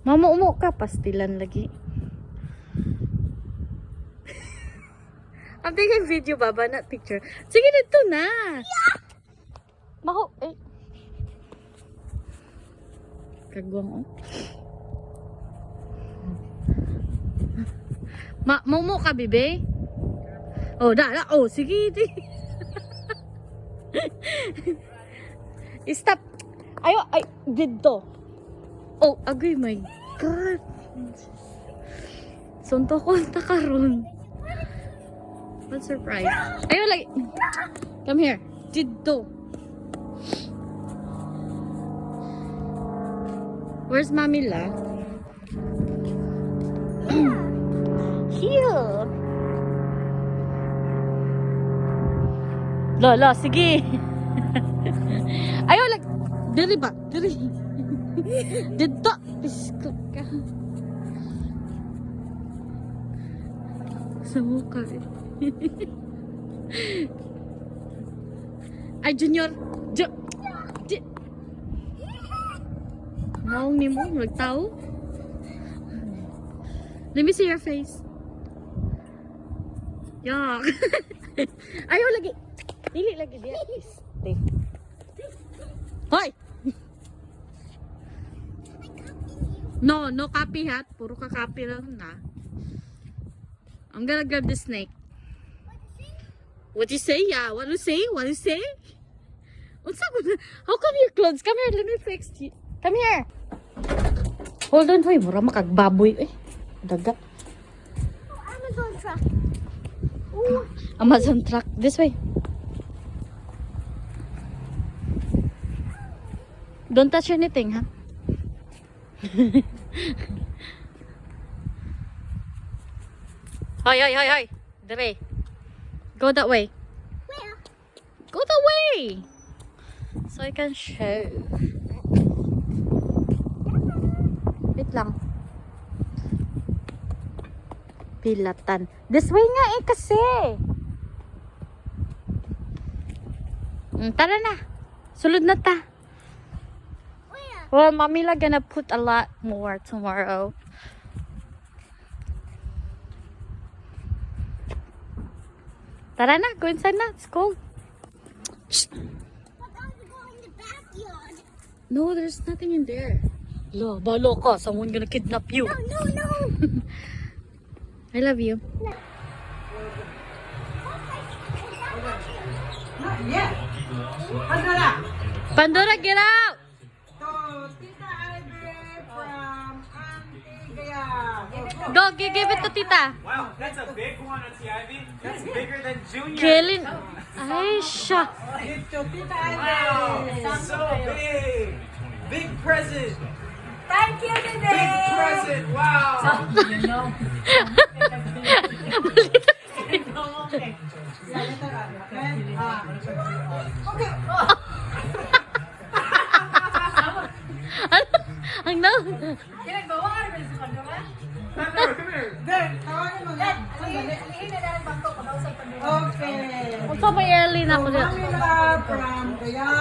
Mama, umo ka. Pastilan lagi. I'm taking video, Baba, not picture. Sige, dito na. Maho, eh. Kagwang, oh. Momo ka, bebe? Oh, da. Oh, sige. Stop. Ayo, ay, dito. Oh, agay, my God. Sunto ko ang takaron. What surprise. Ayo, lagi. Come here. Dito. Where's Mamila? Here. Lola, sige. Ayaw lang. Diri ba? Diri. Dito. Biskot ka. Sa mukha eh. Ay, Junior. Maong ni mo, magtao. Let me see your face. Yuck. Ayaw lagi. Dili lagi dia. Stay. Hoy! No copy hat. Puro ka copy lang na. I'm gonna grab the snake. What you say? Yeah, what you say? What you say? How come your clothes? Come here, let me fix you. Come here. Hold on, hoy. Mura makagbaboy eh. Daga. Oh, Amazon truck. Ooh. Amazon truck. This way. Don't touch anything, huh? Hi. Dire. Go that way. Where? Go that way. So I can show. Wait lang. Pilatan. This way nga eh kasi. Tara na. Sulod na ta. Where? Well, Mamila gonna put a lot more tomorrow. Tara na, go inside na. It's cold. But I want to go in the backyard. No, there's nothing in there. Lo, balo ka. Someone gonna kidnap you. No. I love you. Yeah. Pandora. Pandora, get out! So, Tita Ivy from Auntie Gaya. Go, give it to Tita. Wow, that's a big one, Auntie Ivy. That's bigger than Junior. Kaylin. Ay, siya. Ito, Tita Wow, Ivy. so big. Big present. Thank you, Tita. Big present. Wow. Okay. Ang no. Come here. Then, tawagin mo nga. Sandali. Okay. Kung sa may early na ako dyan. Mamila from Gaya.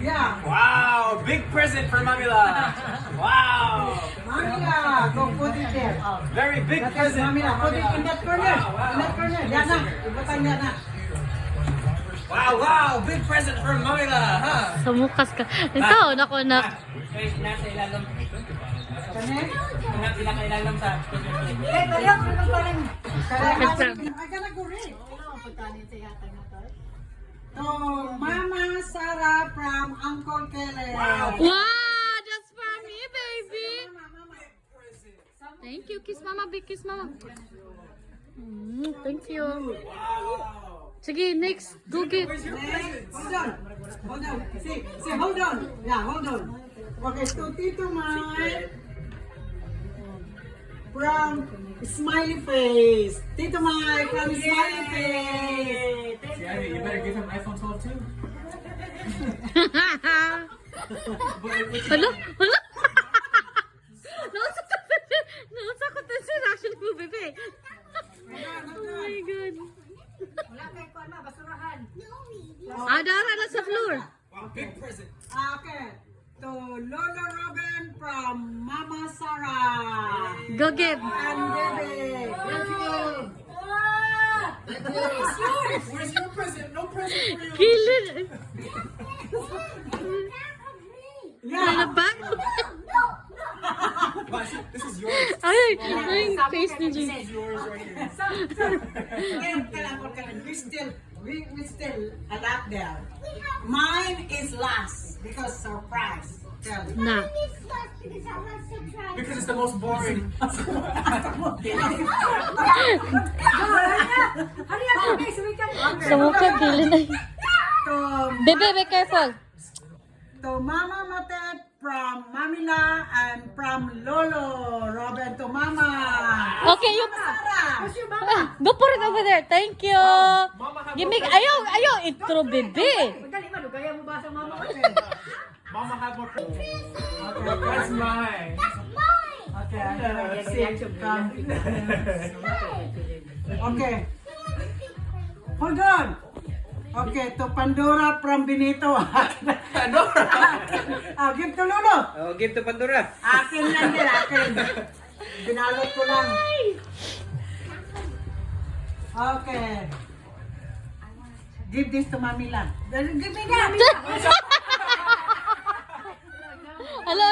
Yeah. Wow, big present for Mamila. Wow. Mamila, go put it there. Very big That is present. Mamila. Put it in that corner. Wow. In that corner. Yan na. Ibutan yan na. Wow, big present for Mamila. Huh? Sa mukas ka. Ito, nako na. Nasa ilalim. Kani? Pinakailalim sa... Eh, dali ako ng paling. I gotta go read. So, Mama Sarah from Uncle Kelly. Wow. Wow, that's for me, baby. Mama. Thank you. Kiss mama, big kiss mama. Thank you. Sige, next. Go get. Next, hold on. See, hold on. Yeah, hold on. Okay, so Tito Mai from Smiley Face. Tito Mai from Smiley Face. You better give him iPhone 12 too. Hello? Nausa ko to sa reaction mo, bebe. Oh my God. Dara na sa floor. Wow, big present. Okay. So Lolo Robin from Mama Sarah. Go give. And baby. Thank you. Where's your present? No present for you. Kilin. Yeah. Ano ba? This is yours. Ay, ay, face ni Jin. This is yours right here. We still a lot there. Mine is last because surprise. Tell me. Na. Because it's the most boring. Sa mukha, kilin ay. To, Bebe, be careful. to Mama Matet from Mamila and from Lolo Robin to Mama. Okay, you. Sarah. Go put it over there. Thank you. Give me, ayaw, intro, bebe. Mama have more presents. That's mine. Okay, I'm gonna see. Come. Okay. Hold on. Okay, to Pandora from Benito. Pandora. Give to Lolo. Oh, give to Pandora. Akin lang din, akin. Binalot ko lang. Okay. Give this to Mami lang. Give me that. Hello?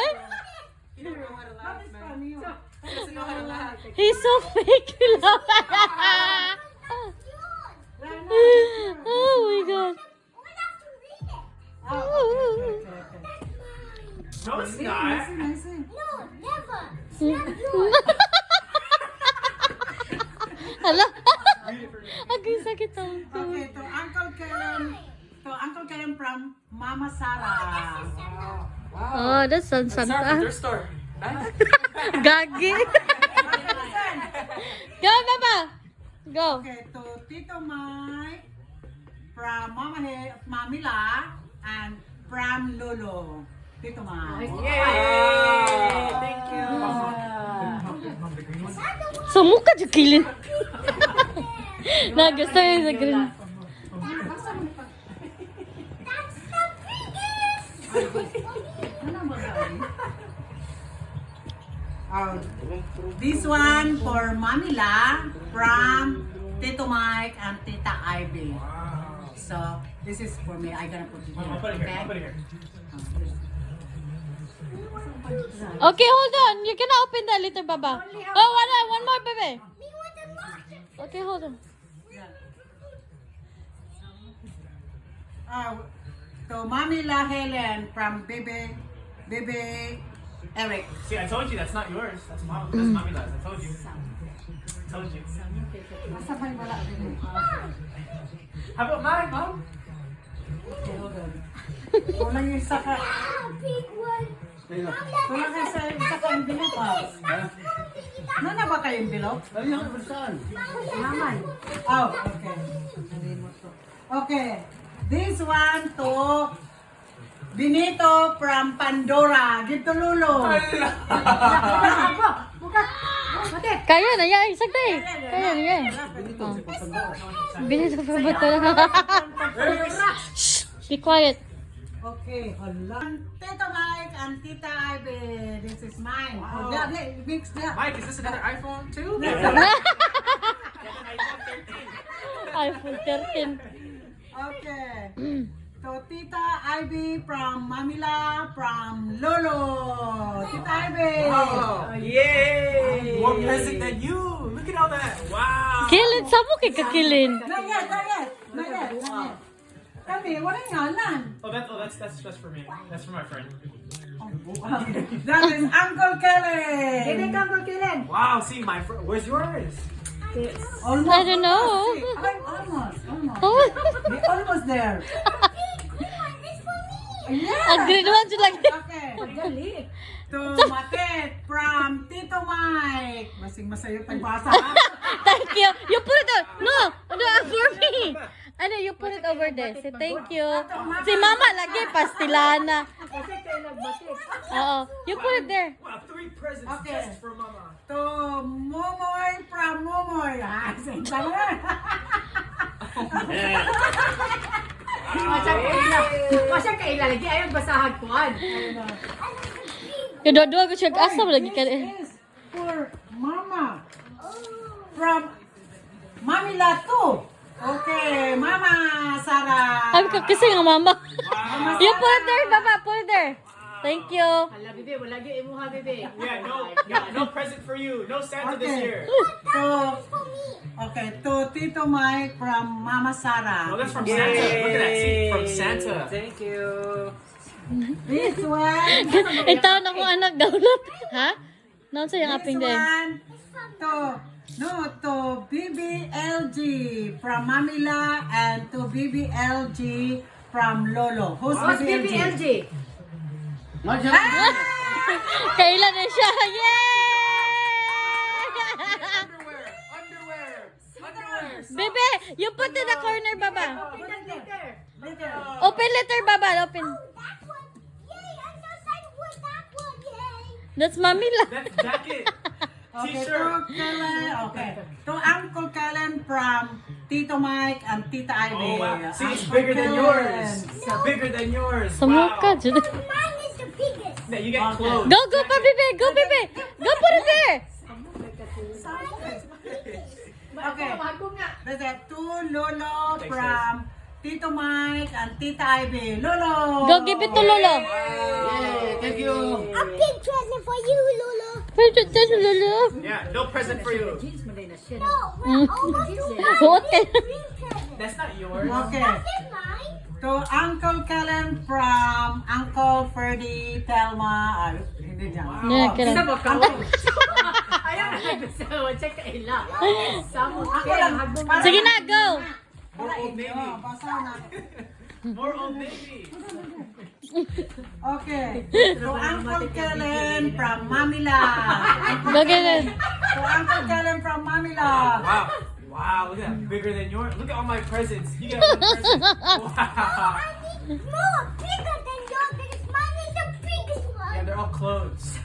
He's so fake. Oh my god. No, it's not. Hala? Ang sakit ang Okay, to Uncle Karen from Mama Sarah. Oh, that's San Start with Santa. your store. Nice. Gagi. Go, Mama. Go. Okay, to Tito Mike from Mamila and from Lolo. Tito Mike. Yay! Thank you. Sa mukha dyan kilin. Nagusto yun sa green. This one for Mamila from Tito Mike and Tita Ivy. So this is for me. I'm gonna put it here. I'll put it here. I'll put it here. Okay, hold on. You cannot open that little baba. Oh, one more, baby. Okay, hold on. To Mamila Helen from Bebe Eric. See, I told you that's not yours. That's mom. That's mommy last. I told you. Told you. Masabay wala din. How about mine, mom? Kulang yung isa ka. Kulang yung isa ka yung bilog. Nana ba kayong bilog? Naman. Oh, okay. Okay. This one to Benito from Pandora. Give to Lolo. Kaya na, yan. Sakto eh. Kaya na, yan. Oh. Binito pa ba ito? Shh! Be quiet. Okay, hala. Tito Mike and Tita Ivy. This is mine. Wow. Mix that. Mike, is this another iPhone too? iPhone 13. Okay. So, Tita Ivy from Mamila, from Lolo. Tita Ivy. Oh, yay! More present than you. Look at all that. Wow. Kilin, saan mo kay kakilin? Not yet. Kami, wala nga lang. Oh, that's just for me. That's for my friend. That is Uncle Kelly. Uncle Kellen. Wow. See, my friend. Where's yours? Almost. I don't know. I'm almost. Oh. We're almost there. Yeah. Ang grade 1 dyan lang. Okay. To Matet from Tito Mike. Masing masayo pagbasa. Thank you. You put it no, for me. Ano, you put it over there. Say thank you. Si Mama lagi, pastilana. Oo. You put it there. Wow, 3 presents Okay. just for Mama. To Momoy from Momoy. Ah, same time na. Masya ka ilalagay, ayaw basahan ko. Yung dua-dua ko siya asa mo lagi ka. Yes. for Mama. From Mamila too. Okay, Mama Sarah. Sabi ko kasi nga mama. You put it there, baba, put it there. Thank you. Hala, bebe, wala gyud imuha, bebe. Yeah, no present for you. No Santa this year. To Tito Mike from Mama Sarah. Oh, that's from Santa. Look at that. See, from Santa. Thank you. This one. Ito na kung anak download. Ha? Noon sa yung This aping din. one to BBLG from Mamila and to BBLG from Lolo. Who's What's BBLG? BBLG? Kailan na siya? Yay! Bebe, you put in the corner, baba. Open letter, baba. Open. That one. Yay! I'm so excited for that one. Yay! That's Mamila. That's jacket. Okay, T-shirt. to Uncle Kellen from Tito Mike and Tita Ivy. Oh, wow. See, it's Uncle bigger than Kellen. yours. It's bigger than yours. Sa mukha, Jude. Mine is the biggest. Yeah, you get clothes. Go, go pa, Bebe. Go, Bebe. Go, put it there. Okay. There's a two Lolo Thanks, from Tito Mike and Tita Ivy. Lolo! Go, give it to Lolo. Thank you. A big present for you, Lolo. Lolo. Yeah, no present for you. No, we're almost doing What? green present. That's not yours. Okay. That's mine. To Uncle Kellen from Uncle Ferdy, Telma. Hindi dyan. Yeah, kailan. Ayaw na nagsawa, check ka ila. Samo Ako lang. Sige na, go. More old baby. Basa na. More old baby. Okay. To Uncle Kellen from Mamila. Go, get it. To Uncle Kellen from Mamila. Wow. Wow, look at that. Bigger than yours. Look at all my presents. You get all the presents. Wow. More bigger than yours because mine is the biggest one. Yeah, they're all clothes.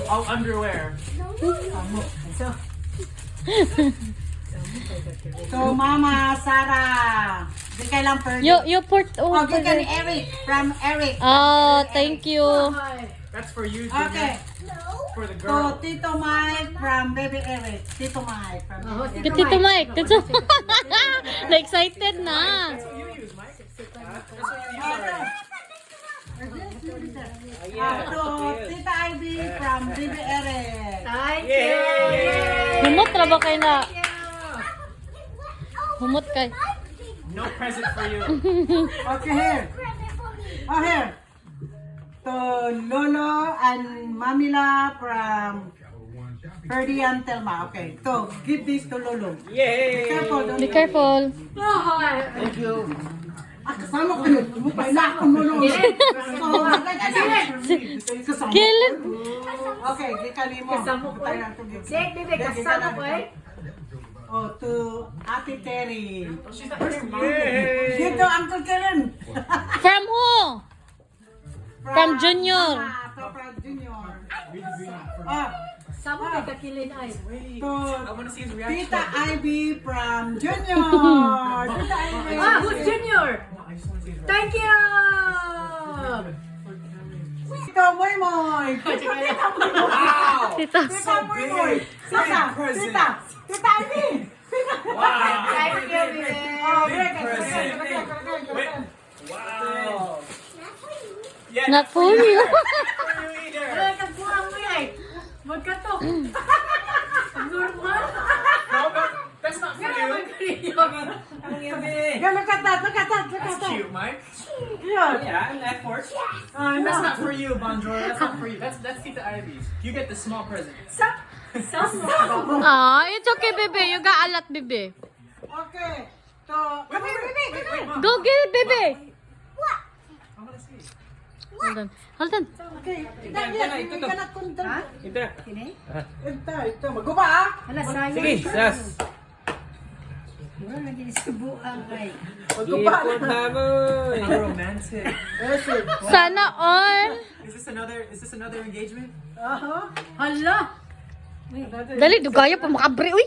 All underwear. To Mama Sarah. Di kailang Ferdy. You put, Oh, put gikan ni it. Eric from Eric. Oh, thank you. That's for you, Junior. Okay. For the To girl. Tito Mike from Baby Eric. Tito Mike from Baby Get Eric. Tito Mike. Na-excited na. That's what you use, Mike. That's what you use already. To Tita Ivy from Baby Eric. Thank you. Humot na ba kayo na? Humot kay. No present for you. Okay, here. Present for me. Oh, here. To Lolo and Mamila from Ferdy and Telma. Okay. So, give this to Lolo. Yay! Careful. don't- Be careful. Thank you. Kasama ko yun. Mupay na akong Lolo. Kasama. Kailan? Okay, gikali mo. Kasama ko. Tayo na ito, gikali. Check, bebe, kasama ko eh. Oh, to Ate Terry. Oh, she's not your mom. Dito, Uncle Kellen. From who? From Junior. From Junior. Ah, Samo kay kakilin ay. to I want to see his reaction. Tita Ivy from Junior. Tita Ivy. Who's Junior? I just want to see his reaction. Thank you! Tito Moy Moy. Wow! Tita. Tita Moy Moy. Tita. present. Tita. Tita Ivy. Wow! Thank you, bebe. Oh, Big very present. good. Wait. Wow. Yeah, Not for you. Not for you either. Ay, kagbuang mo ay. Magkatok. Normal. No, but that's not for you. Yeah, look at that. Look at that. Look at That's that. cute, Mike. Yeah. Yeah, left fork. That's not for you, Bonjour. That's not for you. That's Tita Ivy's. You get the small present. Ah, it's okay, bebe. You got a lot, bebe. Okay. So, come here, baby. Come here. Mom. Go get it, bebe. I want to see. Hold on. Hold on. Okay. You cannot control. Ito. Ito. Maguba ah. Wala, sayang. Sige, sas. Wala, naging subuan ay. Maguba Ipot na. na mo. How romantic. Yes, sir. Sana all. Is this another engagement? Hala! Dali, dugaya pa makabre, uy.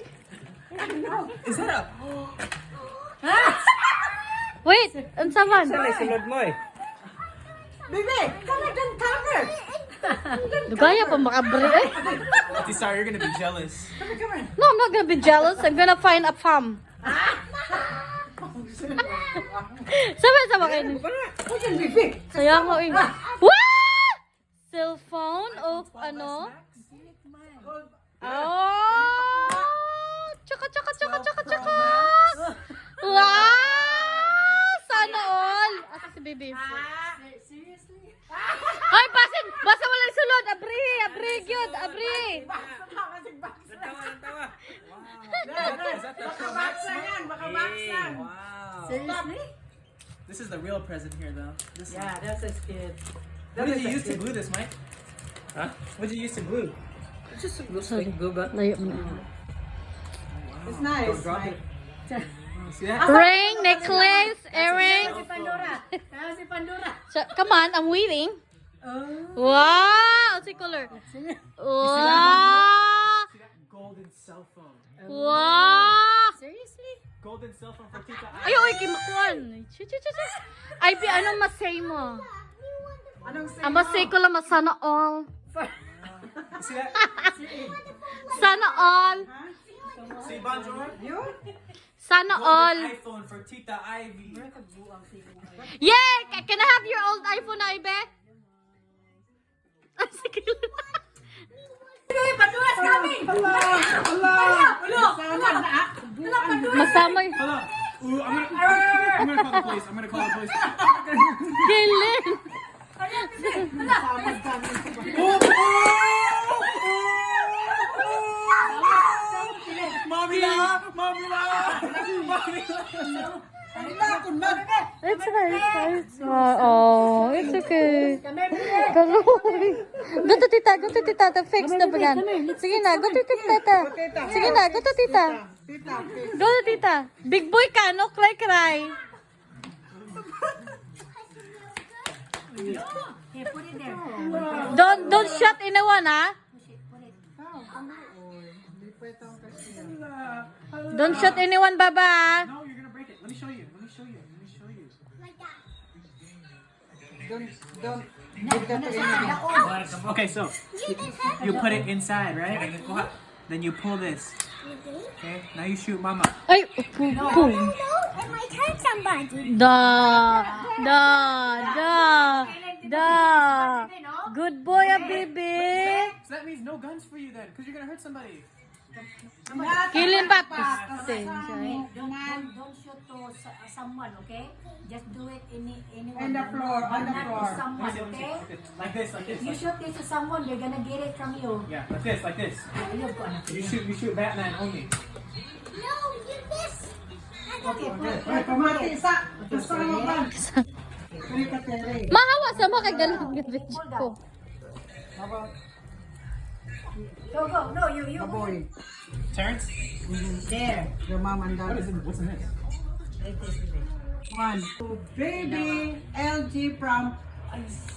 Is that a? Wait, ang saman. Saan ay sulod mo eh? Baby, come and cover. Dugaya pa makabre. Eh. Ate Star, you're gonna be jealous. No, I'm not gonna be jealous. I'm gonna find a fam. Sama-sama kayo. Saya ko eh. What? Cellphone of ano? Oh! Tsaka. Wow! Sana all. Asa si baby? Seriously? Ay, basa mo lang sulod. Abri, gyud, abri. Wow. Seriously? This is the real present here, though. This Yeah, that's a kid. What did you use to glue this, Mike? Huh? What did you use to glue? Just looks like glue gun. Layo mo. It's nice. Drop Mike. it. See that? Ring, necklace, earring. Si Pandora. Kaya si Pandora. So, come on, I'm waiting. Oh. Wow! What's the color? Wow! See that golden cell phone? Wow! Seriously? Golden cell phone for Tita Ay, oy, kimakuan. Ay, anong masay mo? Anong say Ang masay ko lang, sana all. See that? Sana all. See Bonjour? You? Sana all. Golden iPhone for Tita Ivy. Yeah! Can I have your old iPhone, Ibe? Sige lang. Hey, Pandora's coming! Masama yun. Hold on. Ooh, I'm gonna call the police. I'm gonna call the police. Gilin. Mommy la! Mommy la! Mommy la! It's fine. Oh, it's okay. Kaloy. Go to tita. To fix the bagan. Sige na, go to tita. Sige na, go to tita. Tita, okay. Go to tita. Big boy ka, no? Cry. Hey, put it there. Don't shut anyone, ha? Don't shut anyone, baba. No, you're gonna break it. Let me show you. Don't give that to anyone. Okay, so you put it inside, right? Then you pull this. Okay, now you shoot Mama. Ay, pum. No, it might hurt somebody. Good boy, baby. So that means no guns for you then, because you're gonna hurt somebody. Killing pa. Don't shoot to someone, okay? Just do it anywhere. On the floor, on the Not floor. to someone, okay? Like this. You shoot this to someone, they're gonna get it from you. Yeah, like this. Ayun ko, anak. You shoot Batman only. No, you miss. Okay, put it. Ay, pamati isa. Gusto mo ba? Kaya ka, Tere. Mahawa sa mga kagalang video ko. Go. No, you. Baboy. Terrence? There. Your mom and dad. What's in this? One. Baby LG from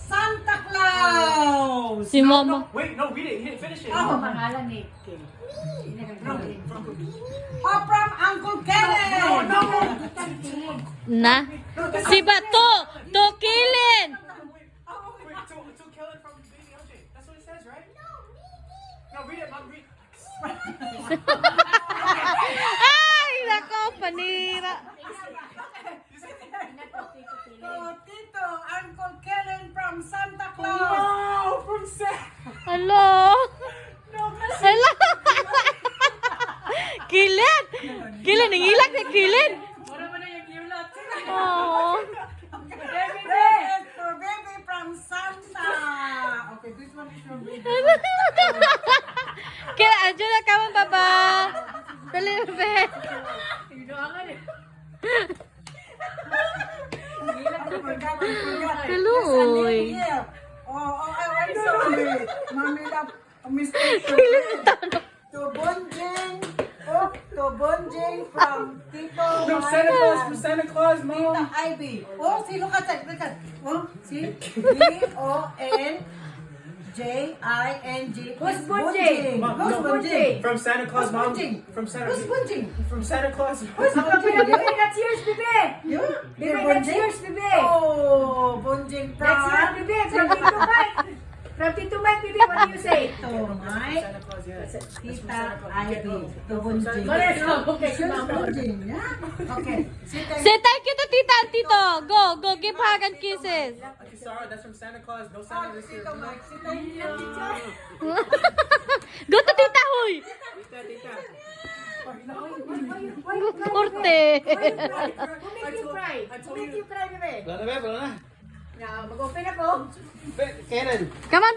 Santa Claus. Si mama. Wait, no, read it. You didn't finish it. Ano pangalan ni Kim? Oh, from Uncle Kenneth. Na? Si Bato. To Kilin. Wait, to kill it from Baby LJ. That's what it says, right? No, read it, Mom. Read. Ay, nako, panira. Oh, Tito, Uncle Kenneth from Santa Claus. Oh, from Sam. Hello? Hello? Kilin! Kilin, nangilak ni Kilin! Oh. This for baby from Santa. Okay, this one is from baby. Kaya, adyo na ka mo, baba. Dali na, be. Tuloy. I'm sorry. Mommy love mistake to Bonjing. Oh, to Bonjing from Tito. From Santa Claus, Mom. Tita Ivy. Oh, si Lucas. Oh, si Bonjing. Who's Bonjing? Who's Bonjing? From Santa Claus, Who's Mom. Bonjing? From Santa. Who's Bonjing? From Santa Claus. Who's Bonjing? Bebe, that's yours, Bebe. You? Bebe, that's yours, Bebe. Oh, Bonjing That's yours, from... Bebe. From Tito Mike. From Tito Mike, baby, what do you say? To Mike, Santa Claus, yes. Tita Ivy, to Bunjing. Correct. Okay, si To Mama. Bunjing, yeah? Okay. Say thank you to Tita and Tito. Go, go, give hug and kisses. Okay, Sarah, that's from Santa Claus. No Santa this year. Tito Mike, si thank you. Go to Tita Huy. Tita, tita. Korte. Who make you cry? Who make you cry, baby? Wala na. Now, mag-open ako. Karen. Come on.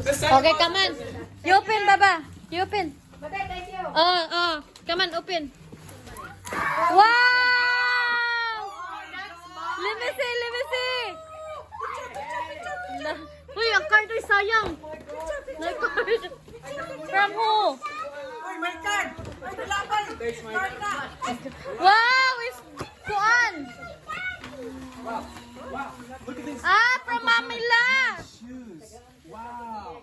Okay, come on. You open, Baba. You open. Bate, thank you. Come on, open. Wow! Let me see, let me see. Uy, ang card ay sayang. My card. From who? Oy, my card! Ay, nalabay! Card na! Wow, it's Kuan. Look at this. Ah, from Mamila. Shoes. Wow.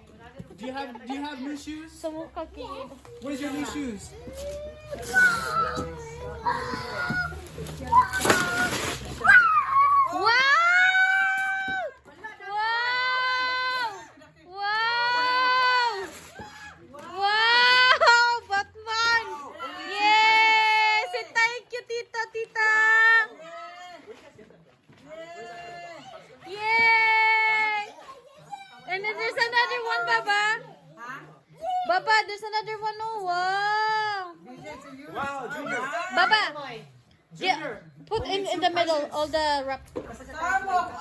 Do you have new shoes? Sumukha kayo. What is your new shoes? Wow! Wow! Wow! Wow! Batman! Yes! Say thank you, Tita, Tita! Yay! And then there's another one, Baba. Baba, there's another one. Oh, wow! Wow, Junior. Baba, yeah, put in the middle all the wrap. Samok!